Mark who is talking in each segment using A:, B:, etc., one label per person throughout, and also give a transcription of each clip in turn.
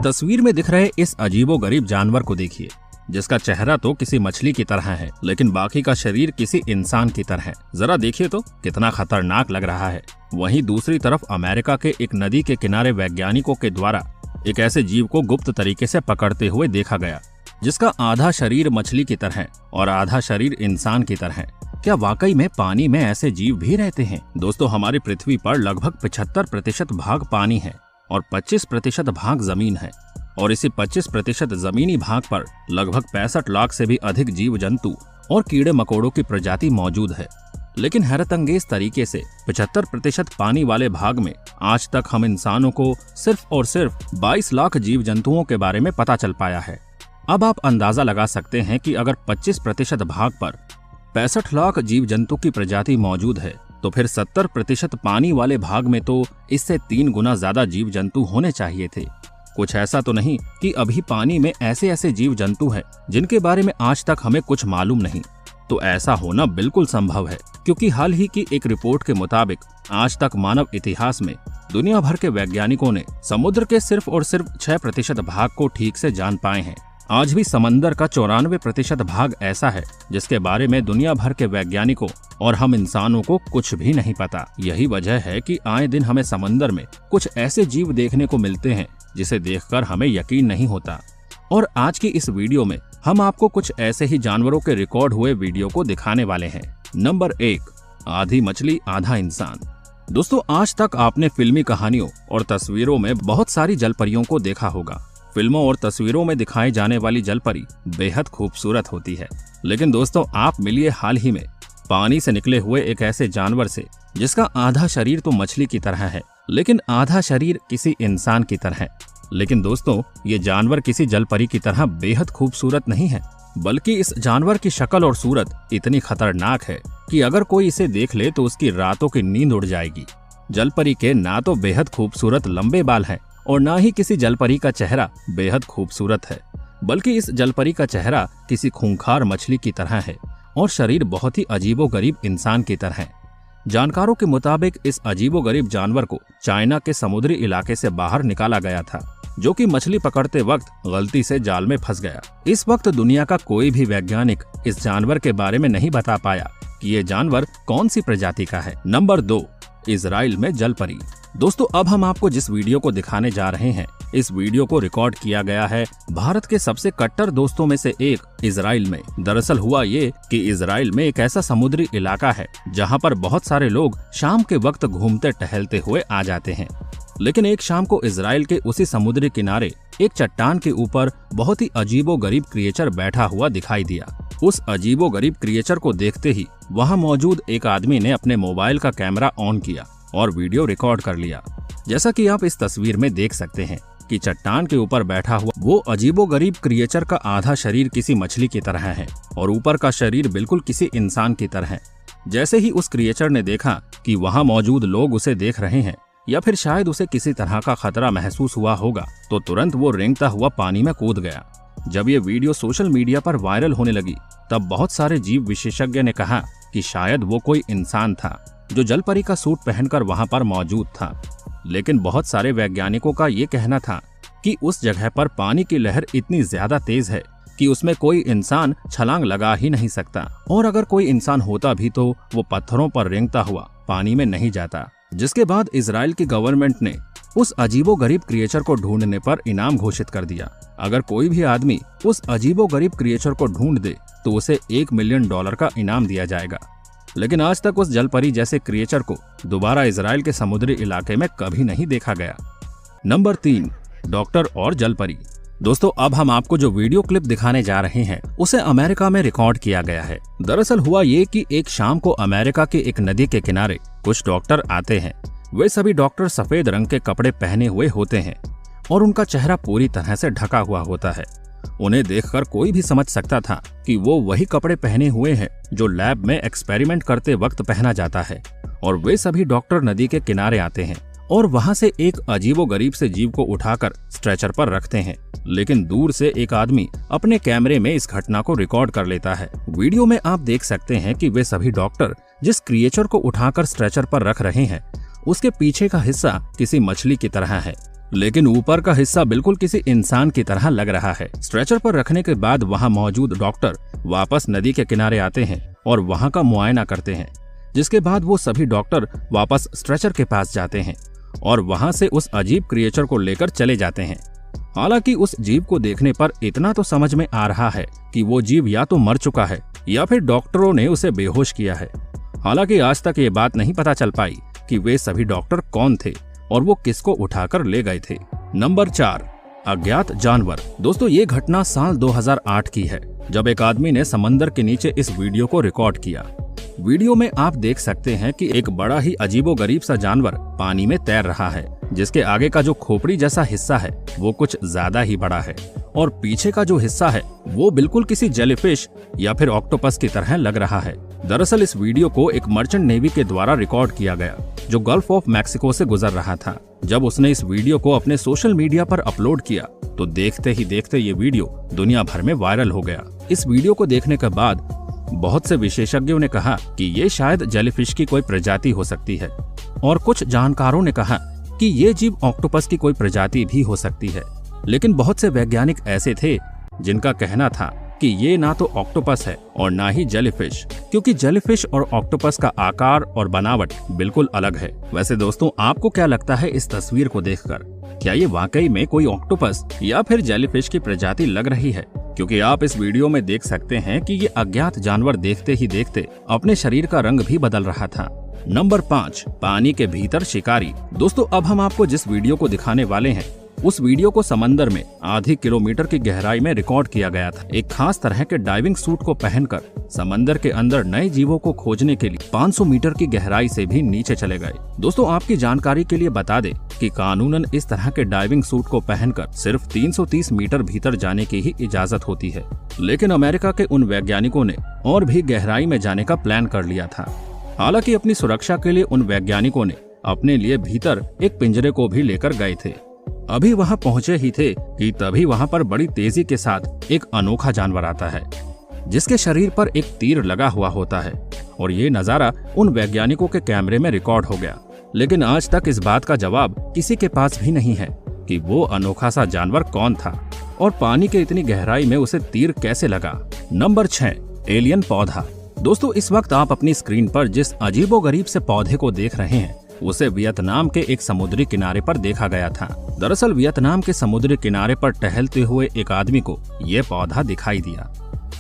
A: तस्वीर में दिख रहे इस अजीबोगरीब जानवर को देखिए, जिसका चेहरा तो किसी मछली की तरह है, लेकिन बाकी का शरीर किसी इंसान की तरह है। जरा देखिए तो कितना खतरनाक लग रहा है। वहीं दूसरी तरफ अमेरिका के एक नदी के किनारे वैज्ञानिकों के द्वारा एक ऐसे जीव को गुप्त तरीके से पकड़ते हुए देखा गया, जिसका आधा शरीर मछली की तरह और आधा शरीर इंसान की तरह है। क्या वाकई में पानी में ऐसे जीव भी रहते हैं? दोस्तों, हमारी पृथ्वी पर लगभग 75% भाग पानी है और 25% भाग जमीन है, और इसी 25% जमीनी भाग पर लगभग 65 लाख से भी अधिक जीव जंतु और कीड़े मकोड़ों की प्रजाति मौजूद है। लेकिन हैरतअंगेज तरीके से 75% पानी वाले भाग में आज तक हम इंसानों को सिर्फ और सिर्फ 22 लाख जीव जंतुओं के बारे में पता चल पाया है। अब आप अंदाजा लगा सकते हैं कि अगर 25% भाग पर 65 लाख जीव जंतु की प्रजाति मौजूद है, तो फिर 70% पानी वाले भाग में तो इससे 3 गुना ज्यादा जीव जंतु होने चाहिए थे। कुछ ऐसा तो नहीं कि अभी पानी में ऐसे ऐसे जीव जंतु हैं जिनके बारे में आज तक हमें कुछ मालूम नहीं। तो ऐसा होना बिल्कुल संभव है, क्योंकि हाल ही की एक रिपोर्ट के मुताबिक आज तक मानव इतिहास में दुनिया भर के वैज्ञानिकों ने समुद्र के सिर्फ और सिर्फ 6% भाग को ठीक से जान पाए हैं। आज भी समंदर का 94% भाग ऐसा है जिसके बारे में दुनिया भर के वैज्ञानिकों और हम इंसानों को कुछ भी नहीं पता। यही वजह है कि आए दिन हमें समंदर में कुछ ऐसे जीव देखने को मिलते हैं जिसे देखकर हमें यकीन नहीं होता। और आज की इस वीडियो में हम आपको कुछ ऐसे ही जानवरों के रिकॉर्ड हुए वीडियो को दिखाने वाले हैं। नंबर 1, आधी मछली आधा इंसान। दोस्तों, आज तक आपने फिल्मी कहानियों और तस्वीरों में बहुत सारी जलपरियों को देखा होगा। फिल्मों और तस्वीरों में दिखाई जाने वाली जलपरी बेहद खूबसूरत होती है, लेकिन दोस्तों आप मिलिए हाल ही में पानी से निकले हुए एक ऐसे जानवर से जिसका आधा शरीर तो मछली की तरह है, लेकिन आधा शरीर किसी इंसान की तरह है। लेकिन दोस्तों, ये जानवर किसी जलपरी की तरह बेहद खूबसूरत नहीं है, बल्कि इस जानवर की शक्ल और सूरत इतनी खतरनाक है कि अगर कोई इसे देख ले तो उसकी रातों की नींद उड़ जाएगी। जलपरी के ना तो बेहद खूबसूरत लंबे बाल हैं और ना ही किसी जलपरी का चेहरा बेहद खूबसूरत है, बल्कि इस जलपरी का चेहरा किसी खूंखार मछली की तरह है और शरीर बहुत ही अजीबोगरीब इंसान की तरह है। जानकारों के मुताबिक इस अजीबोगरीब जानवर को चाइना के समुद्री इलाके से बाहर निकाला गया था, जो कि मछली पकड़ते वक्त गलती से जाल में फंस गया। इस वक्त दुनिया का कोई भी वैज्ञानिक इस जानवर के बारे में नहीं बता पाया कि ये जानवर कौन सी प्रजाति का है। नंबर 2, इजराइल में जलपरी। दोस्तों, अब हम आपको जिस वीडियो को दिखाने जा रहे हैं, इस वीडियो को रिकॉर्ड किया गया है भारत के सबसे कट्टर दोस्तों में से एक इजराइल में। दरअसल हुआ ये कि इजराइल में एक ऐसा समुद्री इलाका है जहां पर बहुत सारे लोग शाम के वक्त घूमते टहलते हुए आ जाते हैं। लेकिन एक शाम को इजराइल के उसी समुद्री किनारे एक चट्टान के ऊपर बहुत ही अजीबोगरीब क्रिएचर बैठा हुआ दिखाई दिया। उस अजीबोगरीब क्रिएचर को देखते ही वहां मौजूद एक आदमी ने अपने मोबाइल का कैमरा ऑन किया और वीडियो रिकॉर्ड कर लिया। जैसा कि आप इस तस्वीर में देख सकते हैं कि चट्टान के ऊपर बैठा हुआ वो अजीबोगरीब क्रिएचर का आधा शरीर किसी मछली की तरह है और ऊपर का शरीर बिल्कुल किसी इंसान की तरह है। जैसे ही उस क्रिएचर ने देखा कि वहां मौजूद लोग उसे देख रहे हैं या फिर शायद उसे किसी तरह का खतरा महसूस हुआ होगा, तो तुरंत वो रेंगता हुआ पानी में कूद गया। जब ये वीडियो सोशल मीडिया पर वायरल होने लगी, तब बहुत सारे जीव विशेषज्ञ ने कहा कि शायद वो कोई इंसान था जो जलपरी का सूट पहनकर वहां पर मौजूद था। लेकिन बहुत सारे वैज्ञानिकों का ये कहना था कि उस जगह पर पानी की लहर इतनी ज्यादा तेज है कि उसमें कोई इंसान छलांग लगा ही नहीं सकता, और अगर कोई इंसान होता भी तो वो पत्थरों पर रेंगता हुआ पानी में नहीं जाता। जिसके बाद इजराइल की गवर्नमेंट ने उस अजीबोगरीब क्रिएचर को ढूंढने पर इनाम घोषित कर दिया। अगर कोई भी आदमी उस अजीबोगरीब क्रिएचर को ढूंढ दे तो उसे $1 मिलियन का इनाम दिया जाएगा। लेकिन आज तक उस जलपरी जैसे क्रिएचर को दोबारा इजराइल के समुद्री इलाके में कभी नहीं देखा गया। नंबर 3, डॉक्टर और जलपरी। दोस्तों, अब हम आपको जो वीडियो क्लिप दिखाने जा रहे हैं उसे अमेरिका में रिकॉर्ड किया गया है। दरअसल हुआ ये कि एक शाम को अमेरिका की एक नदी के किनारे कुछ डॉक्टर आते हैं। वे सभी डॉक्टर सफेद रंग के कपड़े पहने हुए होते हैं और उनका चेहरा पूरी तरह से ढका हुआ होता है। उन्हें देखकर कोई भी समझ सकता था कि वो वही कपड़े पहने हुए हैं जो लैब में एक्सपेरिमेंट करते वक्त पहना जाता है। और वे सभी डॉक्टर नदी के किनारे आते हैं और वहां से एक अजीबोगरीब से जीव को उठाकर स्ट्रेचर पर रखते हैं। लेकिन दूर से एक आदमी अपने कैमरे में इस घटना को रिकॉर्ड कर लेता है। वीडियो में आप देख सकते हैं कि वे सभी डॉक्टर जिस क्रिएचर को उठाकर स्ट्रेचर पर रख रहे हैं उसके पीछे का हिस्सा किसी मछली की तरह है, लेकिन ऊपर का हिस्सा बिल्कुल किसी इंसान की तरह लग रहा है। स्ट्रेचर पर रखने के बाद वहां मौजूद डॉक्टर वापस नदी के किनारे आते हैं और वहां का मुआयना करते हैं, जिसके बाद वो सभी डॉक्टर वापस स्ट्रेचर के पास जाते हैं और वहां से उस अजीब क्रिएचर को लेकर चले जाते हैं। हालांकि उस जीव को देखने पर इतना तो समझ में आ रहा है कि वो जीव या तो मर चुका है या फिर डॉक्टरों ने उसे बेहोश किया है। हालांकि आज तक ये बात नहीं पता चल पाई कि वे सभी डॉक्टर कौन थे और वो किसको उठाकर ले गए थे। नंबर 4, अज्ञात जानवर। दोस्तों, ये घटना साल 2008 की है, जब एक आदमी ने समंदर के नीचे इस वीडियो को रिकॉर्ड किया। वीडियो में आप देख सकते हैं कि एक बड़ा ही अजीबोगरीब सा जानवर पानी में तैर रहा है, जिसके आगे का जो खोपड़ी जैसा हिस्सा है वो कुछ ज्यादा ही बड़ा है और पीछे का जो हिस्सा है वो बिल्कुल किसी जेलीफिश या फिर ऑक्टोपस की तरह लग रहा है। दरअसल इस वीडियो को एक मर्चेंट नेवी के द्वारा रिकॉर्ड किया गया, जो गल्फ ऑफ मैक्सिको से गुजर रहा था। जब उसने इस वीडियो को अपने सोशल मीडिया पर अपलोड किया तो देखते ही देखते ये वीडियो दुनिया भर में वायरल हो गया। इस वीडियो को देखने के बाद बहुत से विशेषज्ञों ने कहा कि ये शायद जेलीफिश की कोई प्रजाति हो सकती है और कुछ जानकारों ने कहा कि ये जीव ऑक्टोपस की कोई प्रजाति भी हो सकती है। लेकिन बहुत से वैज्ञानिक ऐसे थे जिनका कहना था कि ये ना तो ऑक्टोपस है और ना ही जेलीफिश, क्योंकि जेलीफिश और ऑक्टोपस का आकार और बनावट बिल्कुल अलग है। वैसे दोस्तों, आपको क्या लगता है इस तस्वीर को देखकर? क्या ये वाकई में कोई ऑक्टोपस या फिर जेलीफिश की प्रजाति लग रही है? क्योंकि आप इस वीडियो में देख सकते हैं कि ये अज्ञात जानवर देखते ही देखते अपने शरीर का रंग भी बदल रहा था। नंबर 5, पानी के भीतर शिकारी। दोस्तों, अब हम आपको जिस वीडियो को दिखाने वाले हैं उस वीडियो को समंदर में आधी किलोमीटर की गहराई में रिकॉर्ड किया गया था। एक खास तरह के डाइविंग सूट को पहनकर समंदर के अंदर नए जीवों को खोजने के लिए 500 मीटर की गहराई से भी नीचे चले गए। दोस्तों, आपकी जानकारी के लिए बता दें कि कानूनन इस तरह के डाइविंग सूट को पहनकर सिर्फ 330 मीटर भीतर जाने की ही इजाजत होती है। लेकिन अमेरिका के उन वैज्ञानिकों ने और भी गहराई में जाने का प्लान कर लिया था। हालांकि अपनी सुरक्षा के लिए उन वैज्ञानिकों ने अपने लिए भीतर एक पिंजरे को भी लेकर गए थे। अभी वहां पहुंचे ही थे कि तभी वहां पर बड़ी तेजी के साथ एक अनोखा जानवर आता है, जिसके शरीर पर एक तीर लगा हुआ होता है और ये नजारा उन वैज्ञानिकों के कैमरे में रिकॉर्ड हो गया। लेकिन आज तक इस बात का जवाब किसी के पास भी नहीं है कि वो अनोखा सा जानवर कौन था और पानी के इतनी गहराई में उसे तीर कैसे लगा। नंबर 6, एलियन पौधा। दोस्तों, इस वक्त आप अपनी स्क्रीन पर जिस अजीबोगरीब से पौधे को देख रहे हैं उसे वियतनाम के एक समुद्री किनारे पर देखा गया था। दरअसल वियतनाम के समुद्री किनारे पर टहलते हुए एक आदमी को ये पौधा दिखाई दिया।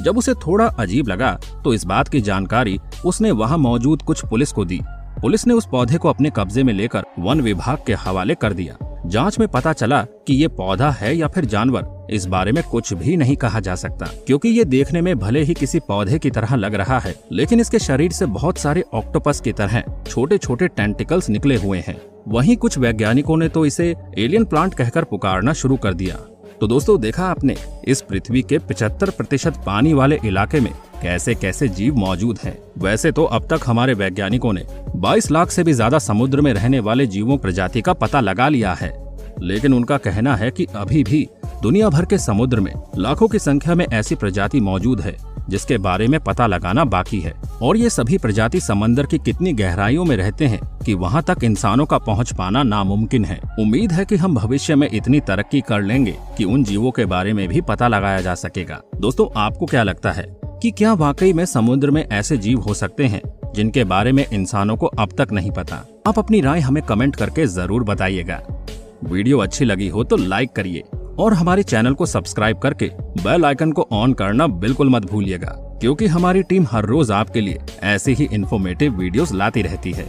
A: जब उसे थोड़ा अजीब लगा तो इस बात की जानकारी उसने वहां मौजूद कुछ पुलिस को दी। पुलिस ने उस पौधे को अपने कब्जे में लेकर वन विभाग के हवाले कर दिया। जांच में पता चला कि ये पौधा है या फिर जानवर, इस बारे में कुछ भी नहीं कहा जा सकता, क्योंकि ये देखने में भले ही किसी पौधे की तरह लग रहा है, लेकिन इसके शरीर से बहुत सारे ऑक्टोपस की तरह छोटे छोटे टेंटिकल्स निकले हुए हैं। वहीं कुछ वैज्ञानिकों ने तो इसे एलियन प्लांट कहकर पुकारना शुरू कर दिया। तो दोस्तों, देखा आपने इस पृथ्वी के 75% पानी वाले इलाके में कैसे कैसे जीव मौजूद हैं। वैसे तो अब तक हमारे वैज्ञानिकों ने 22 लाख से भी ज्यादा समुद्र में रहने वाले जीवों प्रजाति का पता लगा लिया है, लेकिन उनका कहना है कि अभी भी दुनिया भर के समुद्र में लाखों की संख्या में ऐसी प्रजाति मौजूद है जिसके बारे में पता लगाना बाकी है। और ये सभी प्रजाति समंदर की कितनी गहराइयों में रहते हैं कि वहाँ तक इंसानों का पहुँच पाना नामुमकिन है। उम्मीद है कि हम भविष्य में इतनी तरक्की कर लेंगे कि उन जीवों के बारे में भी पता लगाया जा सकेगा। दोस्तों, आपको क्या लगता है कि क्या वाकई में समुद्र में ऐसे जीव हो सकते हैं जिनके बारे में इंसानों को अब तक नहीं पता? आप अपनी राय हमें कमेंट करके जरूर बताइएगा। वीडियो अच्छी लगी हो तो लाइक करिए और हमारे चैनल को सब्सक्राइब करके बेल आइकन को ऑन करना बिल्कुल मत भूलिएगा, क्योंकि हमारी टीम हर रोज आपके लिए ऐसे ही इंफॉर्मेटिव वीडियोस लाती रहती है।